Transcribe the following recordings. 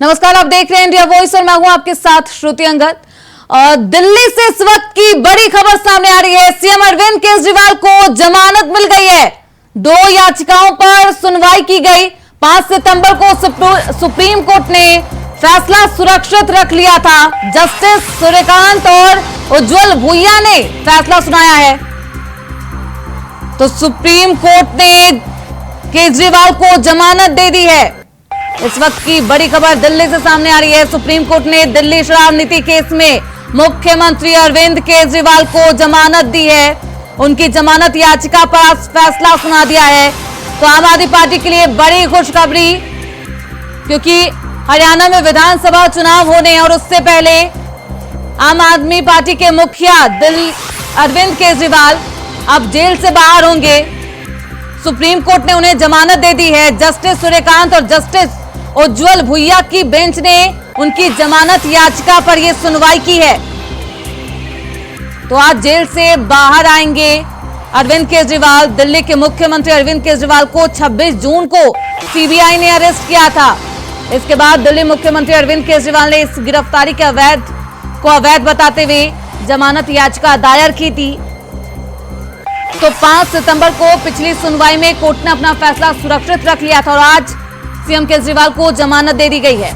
नमस्कार, आप देख रहे हैं इंडिया वॉइस और मैं हूं आपके साथ श्रुति अंगद। दिल्ली से इस वक्त की बड़ी खबर सामने आ रही है। सीएम अरविंद केजरीवाल को जमानत मिल गई है। 2 याचिकाओं पर सुनवाई की गई। 5 सितंबर को सुप्रीम कोर्ट ने फैसला सुरक्षित रख लिया था। जस्टिस सूर्यकांत और उज्जवल भुइया ने फैसला सुनाया है। तो सुप्रीम कोर्ट ने केजरीवाल को जमानत दे दी है। इस वक्त की बड़ी खबर दिल्ली से सामने आ रही है। सुप्रीम कोर्ट ने दिल्ली शराब नीति केस में मुख्यमंत्री अरविंद केजरीवाल को जमानत दी है। उनकी जमानत याचिका पर आज फैसला सुना दिया है। तो आम आदमी पार्टी के लिए बड़ी खुशखबरी, क्योंकि हरियाणा में विधानसभा चुनाव होने और उससे पहले आम आदमी पार्टी के मुखिया अरविंद केजरीवाल अब जेल से बाहर होंगे। सुप्रीम कोर्ट ने उन्हें जमानत दे दी है। जस्टिस सूर्यकांत और जस्टिस उज्जवल भुइया की बेंच ने उनकी जमानत याचिका पर यह सुनवाई की है। तो आज जेल से बाहर आएंगे अरविंद केजरीवाल। दिल्ली के मुख्यमंत्री अरविंद केजरीवाल को 26 जून को सीबीआई ने अरेस्ट किया था। इसके बाद दिल्ली मुख्यमंत्री अरविंद केजरीवाल ने इस गिरफ्तारी के अवैध बताते हुए जमानत याचिका दायर की थी। तो 5 सितंबर को पिछली सुनवाई में कोर्ट ने अपना फैसला सुरक्षित रख लिया था और आज सीएम केजरीवाल को जमानत दे दी गई है।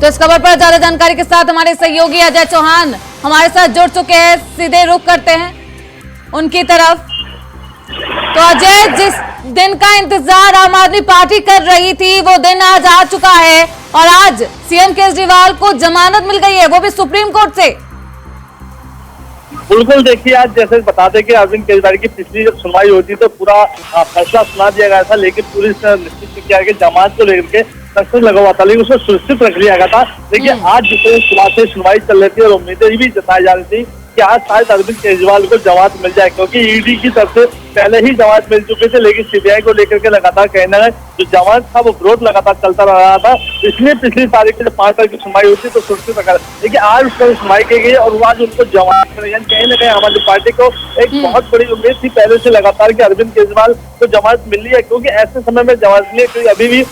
तो इस खबर पर ज्यादा जानकारी के साथ हमारे सहयोगी अजय चौहान हमारे साथ जुड़ चुके हैं। सीधे रुख करते हैं उनकी तरफ। तो अजय, जिस दिन का इंतजार आम आदमी पार्टी कर रही थी वो दिन आज आ चुका है और आज सीएम केजरीवाल को जमानत मिल गई है, वो भी सुप्रीम कोर्ट से। बिल्कुल, देखिए आज जैसे बता दें कि अरविंद केजरीवाल की पिछली जब सुनवाई होती तो पूरा फैसला सुना दिया गया था, लेकिन पुलिस ने निश्चित किया कि जमानत को लेकर के संशय लगा हुआ था, लेकिन उसको सुरक्षित रख लिया गया था। देखिए आज जितने सुबह से सुनवाई चल रही थी और उम्मीदें भी जताई जा रही थी कि आज शायद अरविंद केजरीवाल को जमानत मिल जाए, क्योंकि ईडी की तरफ से पहले ही जमानत मिल चुके थे, लेकिन सीबीआई को लेकर के लगातार कहना है जो जमानत था वो विरोध लगातार चलता रहा था। इसलिए पिछली तारीख की 5 तारीख की सुनवाई हुई थी तो सुरक्षित रखा। देखिए आज उस पर सुनवाई की गई और आज उनको जमानत मिली। कहीं ना कहीं आम आदमी पार्टी को एक बहुत बड़ी उम्मीद थी पहले से लगातार कि अरविंद केजरीवाल को जमानत मिली है, क्योंकि ऐसे समय में जमानत मिली है क्योंकि अभी भी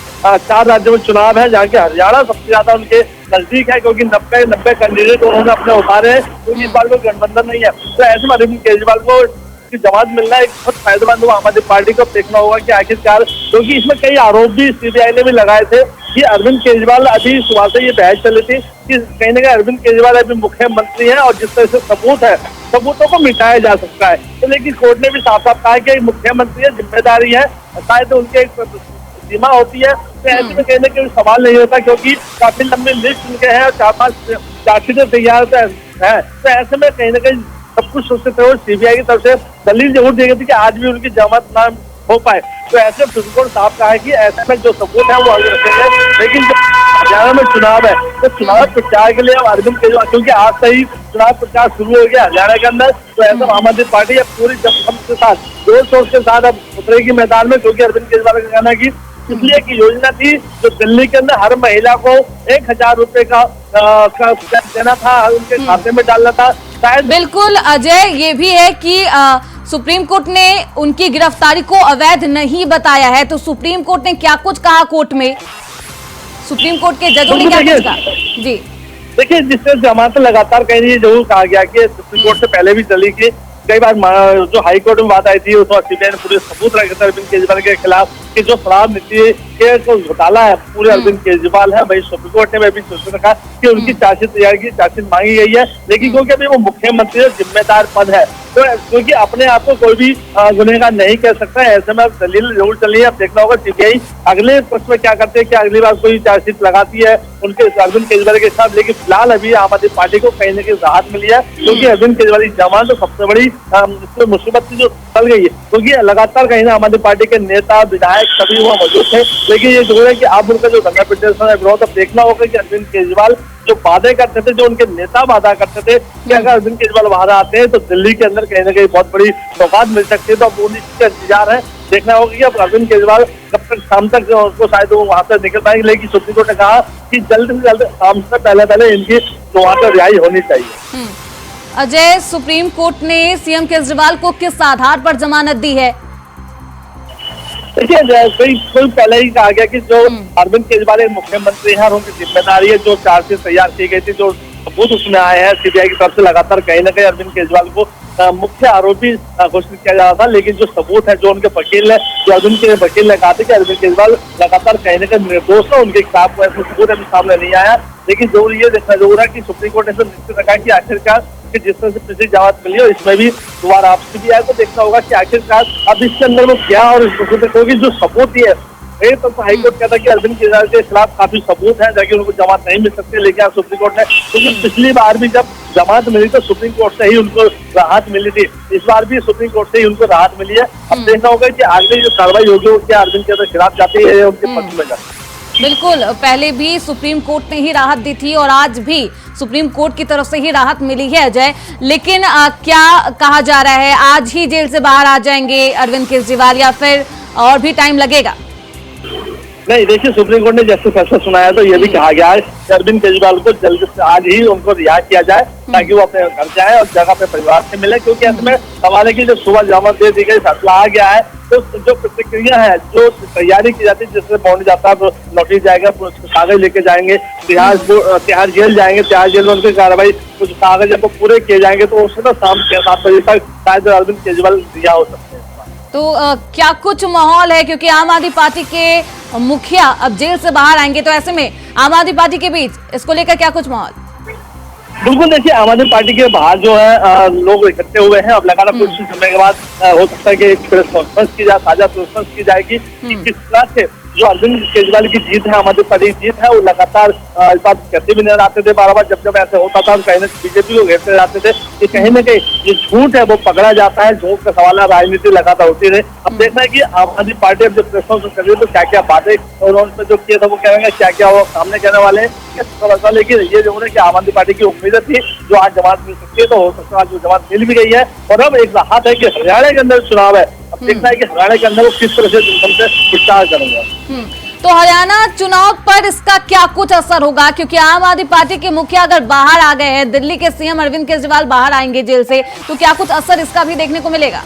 4 राज्यों में चुनाव है, जहाँ के हरियाणा सबसे ज्यादा उनके नजदीक है, क्योंकि 90 कैंडिडेट उन्होंने अपने उतारे हैं, क्योंकि इस बार कोई गठबंधन नहीं है। तो ऐसे में अरविंद केजरीवाल को जमानत मिलना एक बहुत फायदेमंद हुआ। आम आदमी पार्टी को देखना होगा कि आखिरकार, क्योंकि इसमें कई आरोप भी सीबीआई ने भी लगाए थे कि अरविंद केजरीवाल, अभी सुबह से ये बहस चली थी कि कहीं ना कहीं अरविंद केजरीवाल अभी मुख्यमंत्री है और जिस तरह से सबूत है सबूतों को मिटाया जा सकता है। तो लेकिन कोर्ट ने भी साफ साफ कहा कि मुख्यमंत्री है, जिम्मेदारी है, शायद उनके एक सीमा होती है। तो ऐसे में कहीं ना कहीं सवाल नहीं होता, क्योंकि काफी लंबी लिस्ट उनके हैं और 4-5 चार्जशीटें तैयार है। तो ऐसे में कहीं ना कहीं सब कुछ सोचते थे और सीबीआई की तरफ से दलील जरूर दी गई थी कि आज भी उनकी जमानत ना हो पाए। तो ऐसे सुप्रीम कोर्ट साफ कहा है कि ऐसे में जो सबूत है वो आगे रखेंगे। लेकिन जब हरियाणा में चुनाव है तो चुनाव प्रचार के लिए अब अरविंद केजरीवाल, क्योंकि आज से ही चुनाव प्रचार शुरू हो गया हरियाणा के अंदर, तो ऐसा आम आदमी पार्टी अब पूरी जमखम के साथ, जोर शोर के साथ अब उतरेगी मैदान में, क्योंकि अरविंद केजरीवाल का कहना है कि इसलिए की योजना थी जो दिल्ली के अंदर हर महिला को 1000 रुपए का देना था, उनके खाते में डालना था। शायद बिल्कुल अजय, ये भी है कि सुप्रीम कोर्ट ने उनकी गिरफ्तारी को अवैध नहीं बताया है। तो सुप्रीम कोर्ट ने क्या कुछ कहा कोर्ट में? सुप्रीम कोर्ट के जजों ने क्या कुछ कहा? जी देखिए, जिससे जमानत लगातार कहीं ये जरूर कहा गया कि सुप्रीम कोर्ट से पहले भी चली कि कई बार जो हाई कोर्ट में बात आई थी उसमें सीबीआई ने पूरे सबूत रखे थे अरविंद केजरीवाल के खिलाफ कि जो शराब नीति के जो घोटाला है पूरे अरविंद केजरीवाल है। वही सुप्रीम कोर्ट ने भी सोच रखा कि उनकी चार्जशीट तैयार की, चार्जशीट मांगी गई है, लेकिन क्योंकि अभी वो मुख्यमंत्री जिम्मेदार पद है, तो क्योंकि अपने आप को कोई भी गुनहगार नहीं कह सकता है, ऐसे में दलील जरूर चली है। अब देखना होगा सीबीआई अगले पक्ष में क्या करते हैं, कि अगली बार कोई चार्जशीट लगाती है उनके अरविंद केजरीवाल के साथ। लेकिन फिलहाल अभी आम आदमी पार्टी को कहीं ना कहीं राहत मिली है, क्योंकि अरविंद केजरीवाल की जमानत तो सबसे बड़ी मुसीबत जो चल गई है, क्योंकि लगातार कहीं ना आम आदमी पार्टी के नेता विधायक सभी वहाँ मौजूद थे। लेकिन ये जरूर है कि अब उनका जो धरना प्रदर्शन है विरोध, अब देखना होगा कि अरविंद केजरीवाल जो वादे करते थे, जो उनके नेता वादा करते थे कि अगर अरविंद केजरीवाल बाहर आते हैं तो दिल्ली के अंदर कहीं ना कहीं बहुत बड़ी सौगात मिल सकती है। तो अब उन्हीं का इंतजार है, देखना होगा कि अब अरविंद केजरीवाल कब तक शाम तक उसको शायद वो वहां से निकल पाएंगे। लेकिन सुप्रीम कोर्ट ने कहा कि जल्द से जल्द शाम से पहले इनकी वहां पर रिहाई होनी चाहिए। अजय, सुप्रीम कोर्ट ने सीएम केजरीवाल को किस आधार पर जमानत दी है? देखिए कोई पहले ही कहा गया कि जो अरविंद केजरीवाल एक मुख्यमंत्री है और उनकी जिम्मेदारी है, जो चार्जशीट तैयार की गई थी, जो सबूत उसमें आए हैं सीबीआई की तरफ से, लगातार कहीं ना कहीं अरविंद केजरीवाल को मुख्य आरोपी घोषित किया जा रहा था। लेकिन जो सबूत है, जो उनके वकील है, जो अरविंद के वकील ने कहा था कि अरविंद केजरीवाल लगातार कहीं ना कहीं निर्दोष है, उनके खिलाफ कोई ऐसा सबूत अभी सामने नहीं आया। लेकिन जरूर ये देखना जरूर है कि सुप्रीम कोर्ट ने ऐसा निश्चित रखा कि आखिरकार कि जिस तरह से पिछली जमानत मिली हो, इसमें भी दोबारा आप सीबीआई को देखना होगा कि आखिरकार अब इसके अंदर वो क्या और होगी जो सबूत है। ये तो हाईकोर्ट कहता है कि अरविंद केजरीवाल के खिलाफ काफी सबूत है, जाके उनको जमानत नहीं मिल सकती। लेकिन आज सुप्रीम कोर्ट ने, क्योंकि पिछली बार भी जब जमानत मिली तो सुप्रीम कोर्ट से ही उनको राहत मिली थी, इस बार भी सुप्रीम कोर्ट से ही उनको राहत मिली है। अब देखना होगा कि आगे जो कार्रवाई होगी वो क्या अरविंद केजरीवाल के खिलाफ जाती है, उनके पक्ष में जाती है। बिल्कुल, पहले भी सुप्रीम कोर्ट ने ही राहत दी थी और आज भी सुप्रीम कोर्ट की तरफ से ही राहत मिली है अजय। लेकिन क्या कहा जा रहा है, आज ही जेल से बाहर आ जाएंगे अरविंद केजरीवाल या फिर और भी टाइम लगेगा? नहीं, देखिए सुप्रीम कोर्ट ने जैसे फैसला सुनाया तो ये भी कहा गया है कि अरविंद केजरीवाल को जल्द से आज ही उनको रिहा किया जाए, ताकि वो अपने घर जाए और जगह पे परिवार से मिले। क्योंकि इसमें सवाल है कि जब सुबह जमानत दे दी गई, फैसला आ गया है, तो जो प्रतिक्रिया है, जो तैयारी की जाती है, जिससे पहुंच जाता है, तो नोटिस जाएगा, कागज लेके जाएंगे, तिहाड़ जेल जाएंगे, तिहाड़ जेल में उनकी कार्रवाई, कुछ कागज जब पूरे किए जाएंगे तो उससे ना शाम 6-7 बजे तक शायद अरविंद केजरीवाल रिहा हो सकते हैं। तो क्या कुछ माहौल है, क्योंकि आम आदमी पार्टी के मुखिया अब जेल से बाहर आएंगे, तो ऐसे में आम आदमी पार्टी के बीच इसको लेकर क्या कुछ माहौल? बिल्कुल, देखिए आम आदमी पार्टी के बाहर जो है लोग इकट्ठे हुए हैं। अब लगातार कुछ समय के बाद हो सकता है कि एक प्रेस कॉन्फ्रेंस की जाए, साझा प्रेस कॉन्फ्रेंस की जाएगी कि किस तरह से जो अरविंद केजरीवाल की जीत है, आम आदमी पार्टी की जीत है, वो लगातार इस बात कहते भी नजर आते थे बार बार जब ऐसे होता था। कहीं ना बीजेपी को घेरते जाते थे कि कहीं ना कहीं ये झूठ है वो पकड़ा जाता है, झूठ का सवाल है, राजनीति लगातार होती रही। अब देखना है कि आम आदमी पार्टी अब जब प्रेस कॉन्फ्रेंस कर रही है तो क्या क्या बातें और उन्होंने जो किया था वो कहेंगे, क्या क्या वो सामने कहने वाले हैं। लेकिन ये जो है कि आम आदमी पार्टी की उम्मीद थी जो आज जमानत मिल सकती है, तो हो सकता है आज जमानत मिल भी गई है। और अब एक राहत है कि हरियाणा के अंदर चुनाव है, अब देखना है कि हरियाणा के अंदर वो किस तरह से प्रचार करेंगे। तो हरियाणा चुनाव पर इसका क्या कुछ असर होगा, क्योंकि आम आदमी पार्टी के मुखिया अगर बाहर आ गए हैं, दिल्ली के सीएम अरविंद केजरीवाल बाहर आएंगे जेल से, तो क्या कुछ असर इसका भी देखने को मिलेगा?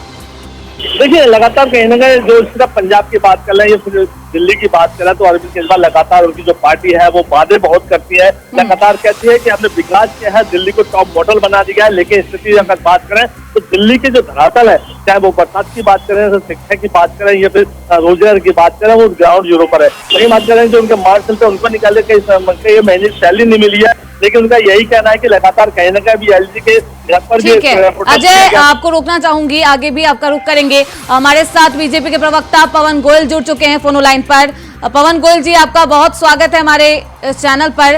देखिए लगातार कहीं ना कहीं जो सिर्फ पंजाब की बात कर रहे हैं या फिर दिल्ली की बात कर रहे हैं, तो अरविंद केजरीवाल लगातार उनकी जो पार्टी है वो वादे बहुत करती है, लगातार कहती है कि हमने विकास किया है, दिल्ली को टॉप मॉडल बना दिया है। लेकिन स्थिति अगर बात करें तो दिल्ली के जो धरातल है, चाहे वो बरसात की बात करें, शिक्षा की बात करें या फिर रोजगार की बात करें, वो ग्राउंड जीरो पर है। वही बात करें जो उनके मार्शल थे उनको निकाले कई महीने सैलरी नहीं मिली है, लेकिन उनका यही कहना है कि लगातार कहीं ना कहीं एलजी के घर पर भी। अजय, आपको रोकना चाहूंगी, आगे भी आपका रुख करेंगे। हमारे साथ बीजेपी के प्रवक्ता पवन गोयल जुड़ चुके हैं फोन लाइन पर। पवन गोयल जी, आपका बहुत स्वागत है हमारे चैनल पर।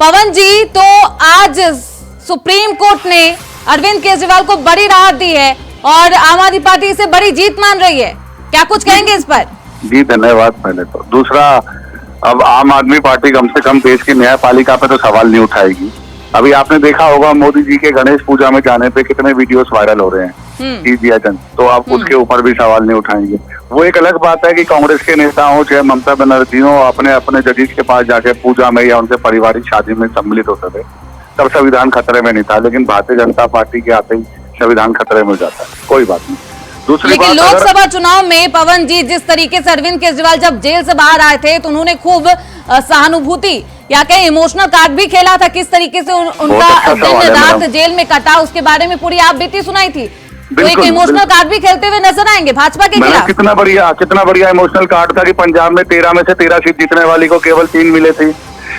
पवन जी, तो आज सुप्रीम कोर्ट ने अरविंद केजरीवाल को बड़ी राहत दी है और आम आदमी पार्टी इसे बड़ी जीत मान रही है, क्या कुछ कहेंगे इस पर? जी धन्यवाद। पहले तो दूसरा, अब आम आदमी पार्टी कम से कम देश की न्यायपालिका पे तो सवाल नहीं उठाएगी। अभी आपने देखा होगा मोदी जी के गणेश पूजा में जाने पे कितने वीडियोस वायरल हो रहे हैं, दिया जन, तो आप उसके ऊपर भी सवाल नहीं उठाएंगे। वो एक अलग बात है कि कांग्रेस के नेता हो चाहे ममता बनर्जी हो, अपने अपने जजेस के पास जाके पूजा में या उनके पारिवारिक शादी में सम्मिलित होते थे, तब संविधान खतरे में नहीं था। लेकिन भारतीय जनता पार्टी के आते ही संविधान खतरे में हो जाता है, कोई बात नहीं। दूसरी बात, लोकसभा चुनाव में पवन जी, जिस तरीके से अरविंद केजरीवाल जब जेल से बाहर आए थे तो उन्होंने खूब सहानुभूति या कहीं इमोशनल कार्ड भी खेला था, किस तरीके से उनका दिन रात जेल में कटा, उसके बारे में पूरी आप बीती सुनाई थी। तो एक इमोशनल कार्ड भी खेलते हुए नजर आएंगे भाजपा के खिलाफ। कितना बढ़िया इमोशनल कार्ड था कि पंजाब में 13 में से 13 सीट जीतने वाली को केवल 3 मिले थे।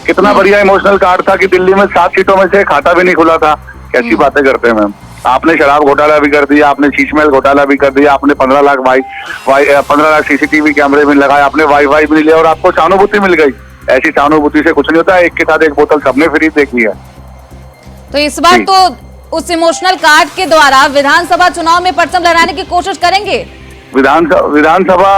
कितना बढ़िया इमोशनल कार्ड था कि दिल्ली में 7 सीटों में से खाता भी नहीं खुला था। कैसी बातें करते हैं मैम। आपने शराब घोटाला भी कर दिया, आपने शीशमहल घोटाला भी कर दिया, आपने 15 लाख सीसीटीवी कैमरे भी लगाए, आपने वाई भी लिया और आपको सहानुभूति मिल गई। ऐसी सहानुभूति से कुछ नहीं होता, एक के साथ एक बोतल सबने फ्री देखी है। तो इस बार तो उस इमोशनल कार्ड के द्वारा विधानसभा चुनाव में परचम लहराने की कोशिश करेंगे। विधानसभा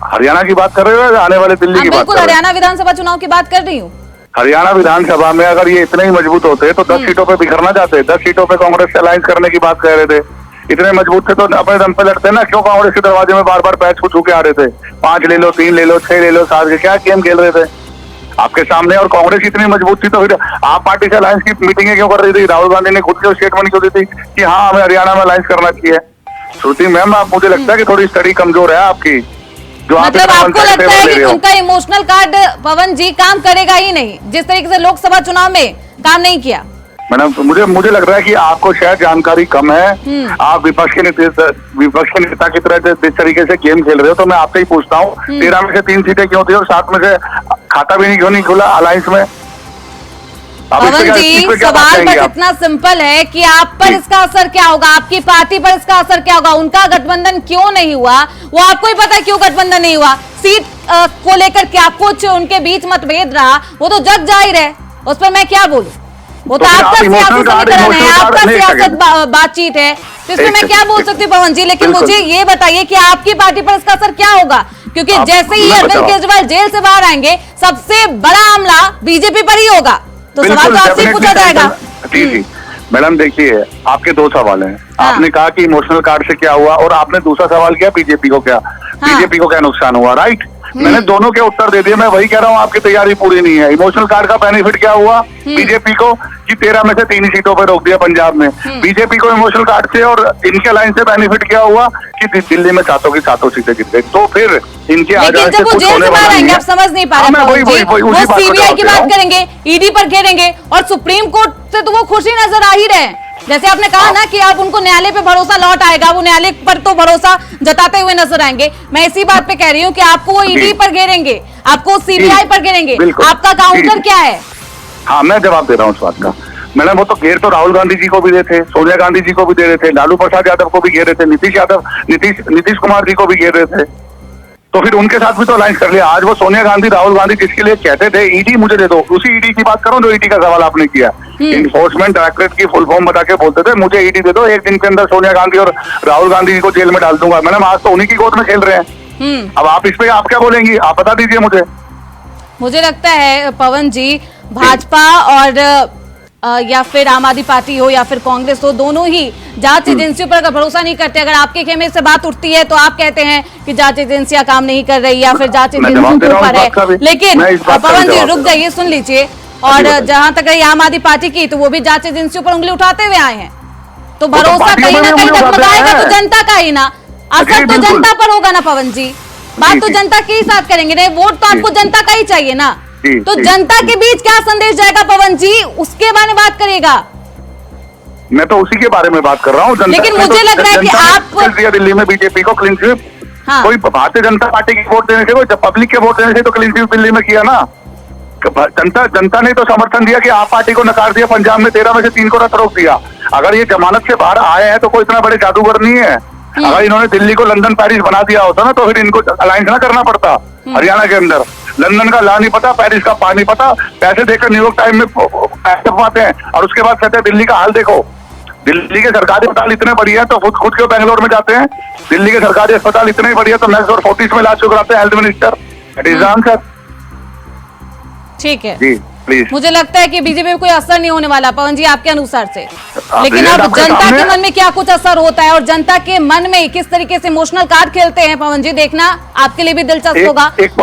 हरियाणा की बात कर रहे हो या आने वाले दिल्ली की बात कर रहे हो? बिल्कुल, हरियाणा विधानसभा चुनाव की बात कर रही हूँ। हरियाणा विधानसभा में अगर ये इतने ही मजबूत होते तो 10 सीटों पे बिखरना चाहते, 10 सीटों पे कांग्रेस से अलायंस करने की बात कह रहे थे। इतने मजबूत थे तो अपने दम पे लड़ते ना, क्यों कांग्रेस के दरवाजे में बार बार पैर छू के आ रहे थे? 5 ले लो, 3 ले लो, 6 ले लो, 7 के क्या गेम खेल रहे थे आपके सामने? और कांग्रेस इतनी मजबूत थी तो फिर आप पार्टी से अलायंस की मीटिंगें क्यों कर रही थी? राहुल गांधी ने खुद के स्टेटमेंट क्यों दी थी कि हाँ हमें हरियाणा में अलायंस करना चाहिए? श्रुति मैम, आप मुझे लगता है कि थोड़ी स्टडी कमजोर है आपकी। जो आप मतलब इतना आपको unfair लगता favor है ले कि रहे हो। उनका इमोशनल कार्ड पवन जी काम करेगा ही नहीं, जिस तरीके से लोकसभा चुनाव में काम नहीं किया? मैडम मुझे लग रहा है कि आपको शायद जानकारी कम है। आप विपक्ष के नेता की तरह जिस तरीके से गेम खेल रहे हो, तो मैं आपसे ही पूछता हूँ 13 में से 3 सीटें क्यों थी और 7 में से खाता भी क्यों नहीं खुला अलायंस में? पवन जी, सवाल बस इतना सिंपल है कि आप पर इसका असर क्या होगा, आपकी पार्टी पर इसका असर क्या होगा? उनका गठबंधन क्यों नहीं हुआ वो आपको ही पता है, क्यों गठबंधन नहीं हुआ। सीट को लेकर क्या कुछ उनके बीच मतभेद रहा, वो तो जग जाहिर है, उस पर मैं क्या बोलूं? वो तो आपका सियासी समीकरण है, आपका सियासत बातचीत है, तो इसमें मैं क्या बोल सकती हूँ पवन जी। लेकिन मुझे ये बताइए कि आपकी पार्टी पर इसका असर क्या होगा, क्योंकि जैसे ही अरविंद केजरीवाल जेल से बाहर आएंगे सबसे बड़ा हमला बीजेपी पर ही होगा, तो सवाल तो आपसे पूछा जाएगा। जी मैडम, देखिए आपके 2 सवाल हैं। आपने कहा कि इमोशनल कार्ड से क्या हुआ, और आपने दूसरा सवाल किया बीजेपी को क्या नुकसान हुआ, राइट? मैंने दोनों के उत्तर दे दिए। मैं वही कह रहा हूँ, आपकी तैयारी पूरी नहीं है। इमोशनल कार्ड का बेनिफिट क्या हुआ बीजेपी को कि 13 में से 3 ही सीटों पर रोक दिया पंजाब में। बीजेपी को इमोशनल कार्ड से और इनके लाइन से बेनिफिट क्या हुआ कि दिल्ली में 7 की 7 सीटें जीत गई। तो फिर इनके लेकिन जब वो जेल से बाहर आएंगे, आप समझ नहीं पा रहे, वो सीबीआई की बात करेंगे, ईडी पर घेरेंगे, और सुप्रीम कोर्ट से तो वो खुशी नजर आ ही रहे। जैसे आपने कहा ना कि आप उनको न्यायालय पे भरोसा लौट आएगा, वो न्यायालय पर तो भरोसा जताते हुए नजर आएंगे। मैं इसी बात पे कह रही हूँ कि आपको वो ईडी पर घेरेंगे, आपको सीबीआई पर घेरेंगे, आपका काउंटर क्या है? हाँ, मैं जवाब दे रहा हूँ इस बात का। मैडम, वो तो घेर तो राहुल गांधी जी को भी दे थे, सोनिया गांधी जी को भी दे रहे थे, लालू प्रसाद यादव को भी घेर रहे थे, नीतीश कुमार जी को भी घेर रहे थे। तो फिर उनके साथ भी तो अलायंस कर लिया। आज वो सोनिया गांधी, राहुल गांधी जिसके लिए कहते थे ईडी मुझे दे दो, उसी ईडी की बात करो जो ईडी का सवाल आपने किया। इन्फोर्समेंट डायरेक्टरेट की फुल फॉर्म बता के बोलते थे मुझे ईडी दे दो, 1 दिन के अंदर सोनिया गांधी और राहुल गांधी जी को जेल में डाल दूंगा। मैडम, आज तो उन्हीं की गोद में खेल रहे हैं। अब आप इस पे आप क्या बोलेंगी, आप बता दीजिए मुझे लगता है पवन जी, भाजपा और या फिर आम आदमी पार्टी हो या फिर कांग्रेस हो, दोनों ही जांच एजेंसियों पर अगर भरोसा नहीं करते, अगर आपके खेमे से बात उठती है तो आप कहते हैं कि जांच एजेंसियां काम नहीं कर रही या फिर जांच एजेंसियों के ऊपर है। लेकिन पवन जी रुक जाइए, सुन लीजिए। और जहां तक रही आम आदमी पार्टी की, तो वो भी जांच एजेंसियों पर उंगली उठाते हुए आए हैं। तो भरोसा कहीं ना कहीं डगमगाएगा तो जनता का ही ना, असर तो जनता पर होगा ना पवन जी। बात तो जनता के ही साथ करेंगे, नहीं वोट तो आपको जनता का ही चाहिए ना। तो जनता के बीच क्या संदेश जाएगा पवन जी, उसके बारे में बात करिएगा। मैं तो उसी के बारे में बात कर रहा हूँ। लेकिन मुझे लग रहा है कि आप दिल्ली में बीजेपी को क्लीन स्वीप, कोई भारतीय जनता पार्टी की वोट देने से, कोई पब्लिक के वोट देने से तो क्लीन स्वीप दिल्ली में किया ना। जनता ने तो समर्थन दिया कि आप पार्टी को नकार दिया। पंजाब में 13 में से 3 को रद्द रोक दिया। अगर ये जमानत से बाहर आए हैं तो कोई इतना बड़े जादूगर नहीं है। अगर इन्होंने दिल्ली को लंदन पेरिस बना दिया होता ना, तो फिर इनको अलायंस ना करना पड़ता। हरियाणा के अंदर लंदन का ला नहीं पता, पेरिस का पा नहीं पता, पैसे देकर न्यूयॉर्क टाइम में पैसे पाते हैं और उसके बाद कहते हैं दिल्ली का हाल देखो। दिल्ली के सरकारी अस्पताल इतने बढ़िया है तो खुद के बेंगलोर में जाते हैं। दिल्ली के सरकारी अस्पताल इतने ही बढ़िया तो मैक्स और 40 में इलाज कराते हैं health minister. It is answer. ठीक है जी, प्लीज। मुझे लगता है कि बीजेपी में कोई असर नहीं होने वाला पवन जी आपके अनुसार से। लेकिन अब जनता के मन में क्या कुछ असर होता है और जनता के मन में किस तरीके से इमोशनल कार्ड खेलते हैं पवन जी, देखना आपके लिए भी दिलचस्प होगा। एक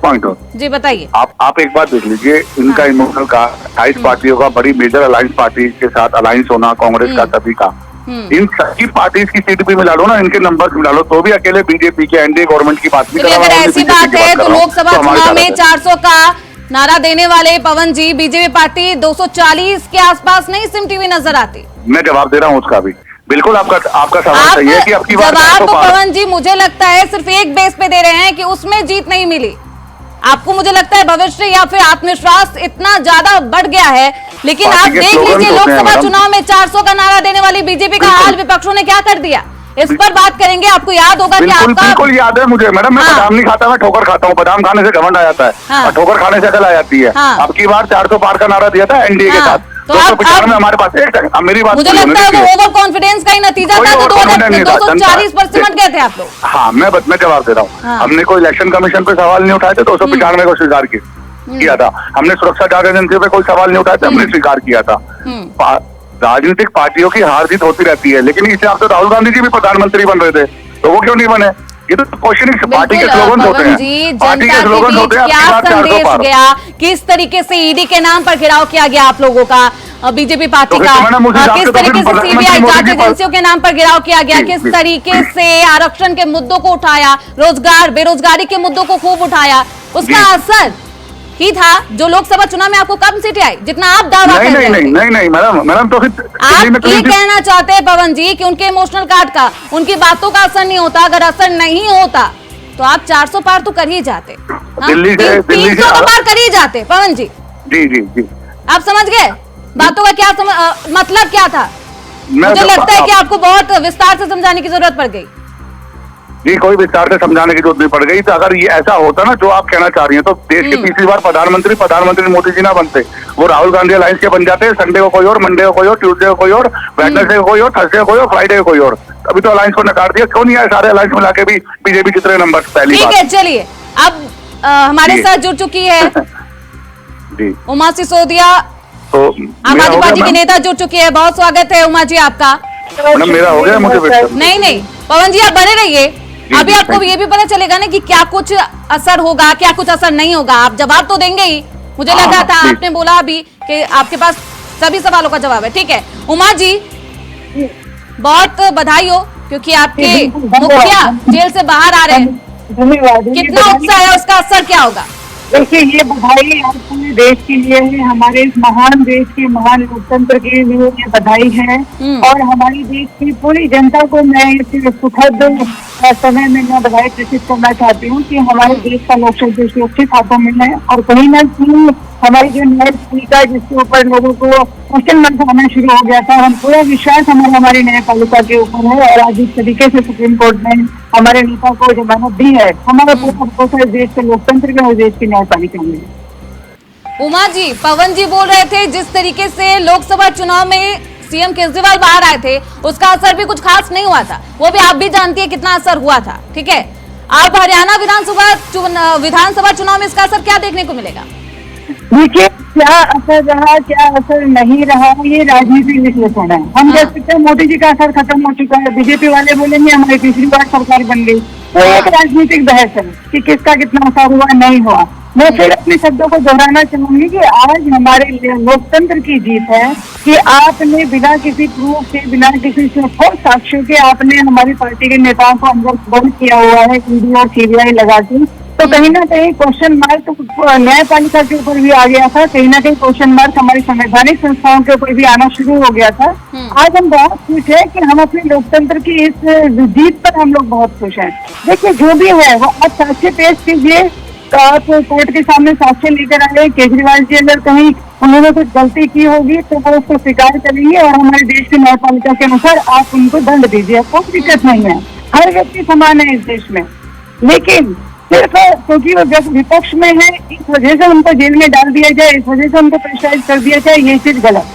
पॉइंट और जी बताइए। आप एक बात देख लीजिए, इनका इमोशनल कार्ड 28 पार्टियों का बड़ी मेजर अलायंस पार्टी के साथ अलायंस होना, कांग्रेस का सभी का, इन सभी पार्टीज की सीट भी मिला लो ना, इनके नंबर मिला लो, तो भी अकेले बीजेपी के एनडीए गवर्नमेंट की बात नहीं। अगर ऐसी बात है तो लोकसभा चुनाव में 400 का नारा देने वाले पवन जी बीजेपी पार्टी 240 के आसपास नहीं सिमटी हुई नजर आती। मैं जवाब दे रहा हूँ उसका भी। बिल्कुल आपका सवाल सही है कि आपकी जवाब पवन जी मुझे लगता है सिर्फ एक बेस पे दे रहे हैं कि उसमें जीत नहीं मिली आपको। मुझे लगता है भविष्य या फिर आत्मविश्वास इतना ज्यादा बढ़ गया है। लेकिन आप देख लीजिए लोकसभा चुनाव में 400 का नारा देने वाली बीजेपी का हाल विपक्षों ने क्या कर दिया, इस पर बात करेंगे। आपको याद होगा कि आपका बिल्कुल याद है मुझे मैडम, मैं बादाम नहीं खाता, मैं ठोकर खाता हूँ। बादाम खाने से घमंड आ जाता है और ठोकर खाने से अकल आ जाती है। अब की बार 400 पार का नारा दिया था एनडीए के साथ, 295 में हमारे पास एक। अब मेरी बात मुझे लगता है वो ओवर कॉन्फिडेंस का ही नतीजा था। 240 पर सिमट गए थे आप लोग। हाँ, मैं जवाब दे रहा हूँ। हमने कोई इलेक्शन कमीशन पे सवाल नहीं उठाए थे, 295 को स्वीकार किया था। हमने सुरक्षा जांच एजेंसी पे कोई सवाल नहीं उठाए थे, हमने स्वीकार किया था। राजनीतिक पार्टियों की हार जीत होती रहती है, लेकिन इस हिसाब से राहुल गांधी जी भी प्रधानमंत्री बन रहे थे, तो वो क्यों नहीं बने? ये तो क्वेश्चन पार्टी के स्लोगन होते हैं। पार्टी के स्लोगन होते हैं। क्या संदेश गया, किस तरीके से ईडी के नाम पर घेराव किया गया आप लोगों का, बीजेपी पार्टी तो का, मैडम उस हिसाब किस से तो तरीके फिर से सीबीआई प्रधानमंत्री जांच मोदी जी पर- एजेंसियों के नाम पर घेराव किया गया, जी, किस जी। तरीके से आरक्षण के मुद्दों को उठाया, रोजगार बेरोजगारी के मुद्दों को खूब उठाया, उसका जी। असर ही था जो लोकसभा चुनाव में आपको कम सीटें आई, जितना आप दावा नहीं कर नहीं रहे नहीं थे। नहीं नहीं मैडम तो फिर दिल्ली आप में ये कहीं भी- कहना चाहते हैं पवन जी कि उनके इमोशनल कार्ड का, उनकी बातों का असर नहीं होता, अगर असर नहीं होता तो आप 400 पार तो कर ही जाते, हाँ? दिल्ली से- 300 तो पार कर ही जाते पवन जी। जी जी जी आप समझ गए बातों का क्या मतलब क्या था? मैं मुझे जब- लगता है कि आपको बहुत विस्तार से समझाने की जरूरत पड़ गई। जी कोई विस्तार से समझाने की जरूरत नहीं पड़ गई। तो अगर ये ऐसा होता ना जो आप कहना चाह रही हैं, तो देश के तीसरी बार प्रधानमंत्री मोदी जी ना बनते, वो राहुल गांधी अलायंस के बन जाते। संडे को कोई और, मंडे को कोई और, ट्यूसडे को कोई और, वेडनेसडे को कोई और, थर्सडे को कोई और, फ्राइडे को कोई और। अभी तो अलायंस को नकार दिया, क्यों नहीं आए सारे अलायंस मिला के भी बीजेपी कितने नंबर? पहली ठीक बात। है, चलिए अब हमारे जी। साथ जुड़ चुकी है जी उमा सिसोदिया, तो आम मेरा आदमी हो पार्टी गया की नेता जुड़ चुकी है। बहुत स्वागत है उमा जी आपका। मैडम, मेरा हो गया, मुझे वेट करना। नहीं पवन जी आप बने रहिए, जी, अभी जी, आपको थैंक ये भी पता चलेगा ना कि क्या कुछ असर होगा, क्या कुछ असर नहीं होगा। आप जवाब तो देंगे ही, मुझे हाँ, लगा था जी। आपने बोला अभी कि आपके पास सभी सवालों का जवाब है। ठीक है उमा जी, बहुत बधाई हो क्योंकि आपके मुखिया जेल से बाहर आ रहे हैं। धन्यवाद। कितना उत्साह है, उसका असर क्या होगा? देखिए, ये बधाई आज पूरे देश के लिए है, हमारे इस महान देश के महान लोकतंत्र के लिए ये बधाई है। और हमारी देश की पूरी जनता को मैं इस सुखद समय में मैं बधाई प्रेषित करना चाहती हूँ कि हमारे देश का लोकतंत्र सुरक्षित हाथों में है। और कहीं ना कहीं हमारी जो न्यायपालिका जिसके ऊपर लोगों को क्वेश्चन मार्क आना शुरू हो गया था, हम पूरा विश्वास हमारी न्यायपालिका के ऊपर है। और आज इस तरीके से सुप्रीम कोर्ट ने हमारे नेता को जमानत दी है, हमारा पूरा भरोसा इस देश के लोकतंत्र में और देश की न्यायपालिका में। उमा जी, पवन जी बोल रहे थे जिस तरीके से लोकसभा चुनाव में सीएम केजरीवाल बाहर आए थे उसका असर भी कुछ खास नहीं हुआ था, वो भी आप भी जानती है कितना असर हुआ था। ठीक है, आप हरियाणा विधानसभा चुनाव में इसका असर क्या देखने को मिलेगा? देखिए, क्या असर रहा क्या असर नहीं रहा, ये राजनीतिक विश्लेषण है। हम कह सकते हैं मोदी जी का असर खत्म हो चुका है, बीजेपी वाले बोलेंगे हमारी तीसरी बार सरकार बन गई। तो एक राजनीतिक बहस है कि किसका कितना असर हुआ नहीं हुआ। मैं फिर अपने शब्दों को दोहराना चाहूंगी कि आज हमारे लोकतंत्र की जीत है कि आपने बिना किसी प्रूफ के, बिना किसी ठोस साक्ष्यों के आपने हमारी पार्टी के नेताओं को अंदर बंद किया हुआ है ईडी और सीबीआई लगा के। तो कहीं ना कहीं क्वेश्चन मार्क तो न्यायपालिका के ऊपर भी आ गया था, कहीं ना कहीं क्वेश्चन मार्क हमारी संवैधानिक संस्थाओं के ऊपर भी आना शुरू हो गया था। आज हम बहुत खुश हैं कि हम अपने लोकतंत्र की इस जीत पर हम लोग बहुत खुश हैं। देखिए, जो भी है वो आप साक्ष्य पेश कीजिए, आप कोर्ट के सामने साक्ष्य लेकर आए। केजरीवाल जी अगर कहीं उन्होंने कुछ गलती की होगी तो वो उसको स्वीकार करेंगे और हमारे देश की न्यायपालिका के अनुसार आप उनको दंड दीजिए, कोई दिक्कत नहीं है। हर व्यक्ति समान है इस देश में। लेकिन सिर्फ क्योंकि वो जब विपक्ष में है इस वजह से उनको जेल में डाल दिया जाए, इस वजह से उनको प्रेशराइज कर दिया जाए, ये चीज गलत।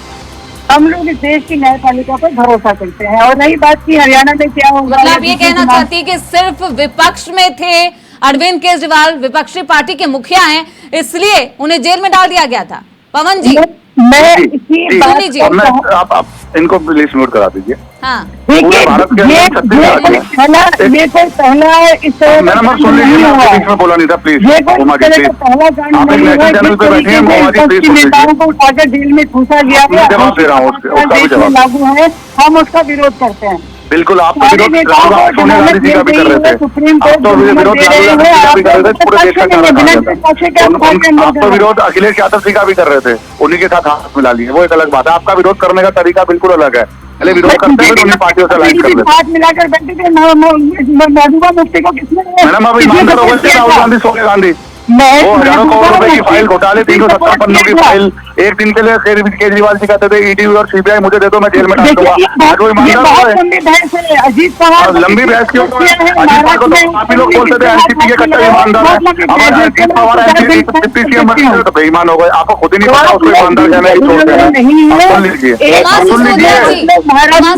हम लोग इस देश की न्यायपालिका पर भरोसा करते हैं। और रही बात की हरियाणा में क्या होगा, मतलब ये कहना चाहती है कि सिर्फ विपक्ष में थे अरविंद केजरीवाल, विपक्षी पार्टी के मुखिया हैं, इसलिए उन्हें जेल में डाल दिया गया था। पवन जी, मैं जी, इसी जी, बात लीजिए। को आप इनको प्लीज म्यूट करा दीजिए। हाँ देखिए, पूरे भारत के अंदर 36 राज्य हैं। ये कोई पहला इस तरह मैडम आप सुन लीजिए, मैं आपके बीच में बोला नहीं था, प्लीज ये कोई उमा इस जी तरह प्लीज। का पहला कांड आप एक नहीं हुआ नेशनल चैनल पे बैठे हैं, उमा जी प्लीज सुन नेताओं लीजिए। को उठाकर जेल में ठूसा गया मैं जवाब दे रहा हूँ उसका भी देश में जवाब। लागू है, हम उसका विरोध करते हैं। बिल्कुल, आपका सारे विरोध नेताओं को सोनिया गांधी जी का भी कर रहे थे। सुप्रीम आप कोर्ट तो विरोध राहुल गांधी जी का भी कर रहे थे, पूरे देश का बिना पक्ष के आप तो विरोध अखिलेश यादव जी का भी कर रहे थे, उन्हीं के साथ हाथ मिला लिए, वो एक अलग बात है। आपका विरोध करने का तरीका बिल्कुल अलग है। पहले विरोध करते हैं, उन्हीं पार्टियों से लाइन कर लेते हैं। हाथ मिलाकर बैठे थे महबूबा मुफ्ती को किसने मैडम अब ईमानदार हो गए राहुल गांधी, सोनिया गांधी। वो हजारों करोड़ रुपए की फाइल घोटाले, 370 पन्नों की फाइल, एक दिन के लिए केजरीवाल जी कहते थे ईडी और सीबीआई मुझे दे दो, मैं जेल में डाल दूंगा। आज वो ईमानदार हो गए। लंबी बहस है। अजीत पवार लंबी बहस क्यों? अजीत पवार को तो काफी लोग बोलते थे एनसीपी के कट्टर ईमानदार है। अब अजीत पवार डिप्टी सीएम बने तो बेईमान हो गए। आपको खुद ही नहीं पता उसको ईमानदार कहना ही छोड़ देना। आप सुन लीजिए, आप सुन लीजिए,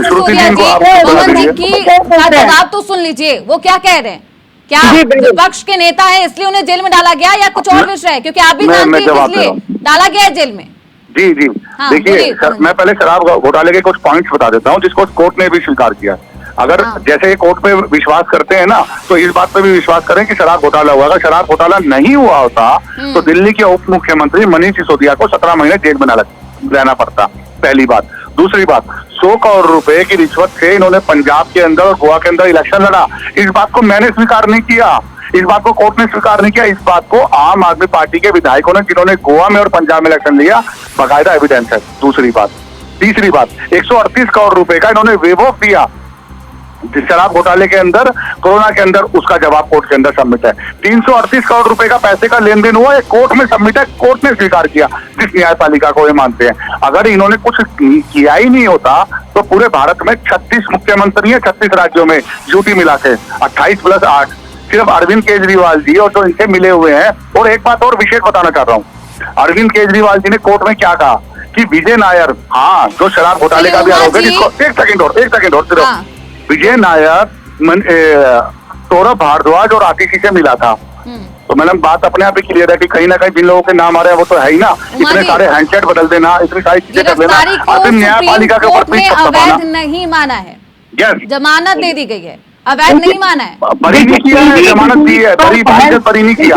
श्रुति जी को आप पवन जी दीजिए। की जवाब तो सुन लीजिए, वो क्या कह रहे हैं? क्या विपक्ष के नेता है इसलिए उन्हें जेल में डाला गया या कुछ और विषय है? क्योंकि आप भी जानते हैं कि इसलिए डाला गया है जेल में। जी जी, हाँ, देखिए बोलिए। मैं पहले शराब घोटाले के कुछ पॉइंट्स बता देता हूँ जिसको कोर्ट ने भी स्वीकार किया। अगर जैसे कोर्ट पे विश्वास करते हैं ना, तो इस बात पे भी विश्वास करें कि शराब घोटाला हुआ। अगर शराब घोटाला नहीं हुआ होता तो दिल्ली के उप मुख्यमंत्री मनीष सिसोदिया को 17 महीने जेल में रहना पड़ता। पहली बात। दूसरी बात, 100 करोड़ रुपए की रिश्वत से इन्होंने पंजाब के अंदर और गोवा के अंदर इलेक्शन लड़ा। इस बात को मैंने स्वीकार नहीं किया, इस बात को कोर्ट ने स्वीकार नहीं किया, इस बात को आम आदमी पार्टी के विधायकों ने जिन्होंने गोवा में और पंजाब में इलेक्शन लिया, बाकायदा एविडेंस है। दूसरी बात। तीसरी बात, 138 करोड़ रुपए का इन्होंने वेव ऑफ दिया जिस शराब घोटाले के अंदर, कोरोना के अंदर, उसका जवाब कोर्ट के अंदर सबमिट है। 338 करोड़ रुपए का पैसे का लेन देन हुआ है, कोर्ट में सबमिट है, कोर्ट ने स्वीकार किया, जिस न्यायपालिका को ये मानते हैं। अगर इन्होंने कुछ किया ही नहीं होता तो पूरे भारत में 36 मुख्यमंत्री है, 36 राज्यों में यूटी मिला के 28 + 8 सिर्फ अरविंद केजरीवाल जी और जो इनसे मिले हुए हैं। और एक बात और विशेष बताना चाह रहा हूँ, अरविंद केजरीवाल जी ने कोर्ट में क्या कहा कि विजय नायर, हाँ, जो शराब घोटाले का भी आरोप है, जिसको एक सेकंड और सिर्फ विजय नायर सौरभ भारद्वाज और आतिशी से मिला था। तो मैडम बात अपने आप ही क्लियर है कि कहीं ना कहीं जिन लोगों के नाम आ रहे हैं वो तो है ही ना। इतने सारे हैंडसेट बदल देना, इतनी सारी चीजें कर देना, अंतिम न्यायपालिका के ऊपर अवैध नहीं माना है, जमानत दे दी गई है, अवैध नहीं माना है, बरी नहीं किया है, जमानत दी है, बरी नहीं किया।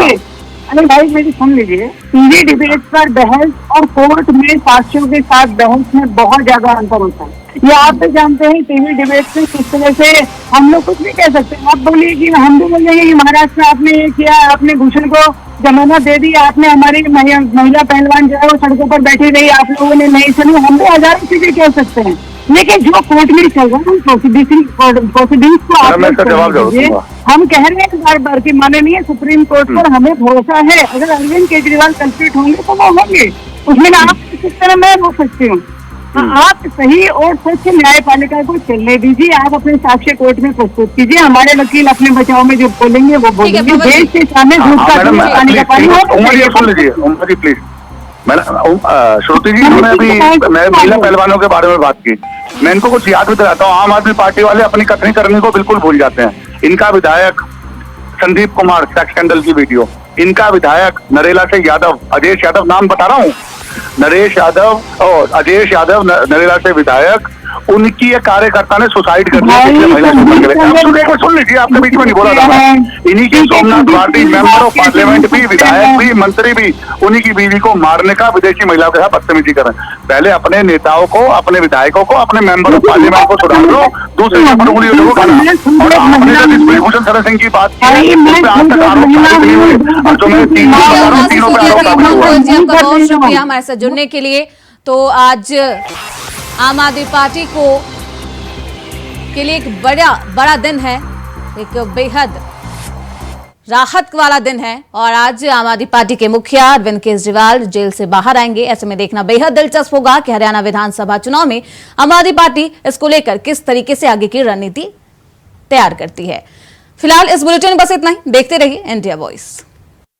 अरे भाई मेरी सुन लीजिए, टीवी डिबेट पर बहस और कोर्ट में साक्ष्यों के साथ बहस में बहुत ज्यादा अंतर होता है। ये आप भी जानते हैं, टीवी डिबेट से किस तरह से हम लोग कुछ नहीं कह सकते। आप बोलिए कि हम भी बोलेंगे कि महाराष्ट्र में आपने ये किया, आपने भूषण को जमानत दे दी, आपने हमारी महिला पहलवान जो है वो सड़कों पर बैठी रही, आप लोगों ने नहीं सुनी, हम भी हजारों चीजें कह सकते हैं। लेकिन जो कोर्ट में चल रहा है प्रोसीडिंग्स को आप हम कह रहे हैं बार बार कि माननीय सुप्रीम कोर्ट पर हमें भरोसा है, अगर अरविंद केजरीवाल कल्प्रिट होंगे तो वो होंगे, उसमें आप किस तरह मैं रोक सकती हूँ। आप सही और सच न्यायपालिका को चलने दीजिए, आप अपने साक्ष्य कोर्ट में प्रस्तुत कीजिए, हमारे वकील अपने बचाव में जो बोलेंगे वो बोलेंगे, देश के सामने प्लीज। श्रुति जी, उन्होंने अभी मैं महिला पहलवानों के बारे में बात की, मैं इनको कुछ याद भी दिलाता हूँ। आम आदमी पार्टी वाले अपनी कथनी करने को बिल्कुल भूल जाते हैं। इनका विधायक संदीप कुमार, सेक्स स्कैंडल की वीडियो, इनका विधायक नरेला से यादव, अजय यादव नाम बता रहा हूँ, नरेश यादव और अजय यादव, नरेला से विधायक, उनकी एक कार्यकर्ता ने सुसाइड कर लिया महिला सुन लीजिए, आपके बीच में नहीं बोला था। इन्हीं की Somnath Bharti member of parliament भी, विधायक भी, मंत्री भी, उन्हीं की बीवी को मारने का, विदेशी महिलाओं के साथ बदतमीजीकरण। पहले अपने नेताओं को, अपने विधायकों को, अपने मेंबर ऑफ पार्लियामेंट को सुधार लो, दूसरे पर उंगली उठाना। और आपने जब ब्रिजभूषण शरण सिंह की बात की, उस पर आज तक आरोप नहीं हुए, और जो मैं तीनों पे आरोप बहुत शुक्रिया हमारे साथ जुड़ने के लिए। तो आज आम आदमी पार्टी को के लिए एक बड़ा दिन है, एक बेहद राहत वाला दिन है, और आज आम आदमी पार्टी के मुखिया अरविंद केजरीवाल जेल से बाहर आएंगे। ऐसे में देखना बेहद दिलचस्प होगा कि हरियाणा विधानसभा चुनाव में आम आदमी पार्टी इसको लेकर किस तरीके से आगे की रणनीति तैयार करती है। फिलहाल इस बुलेटिन में बस इतना ही। देखते रहिए इंडिया वॉइस।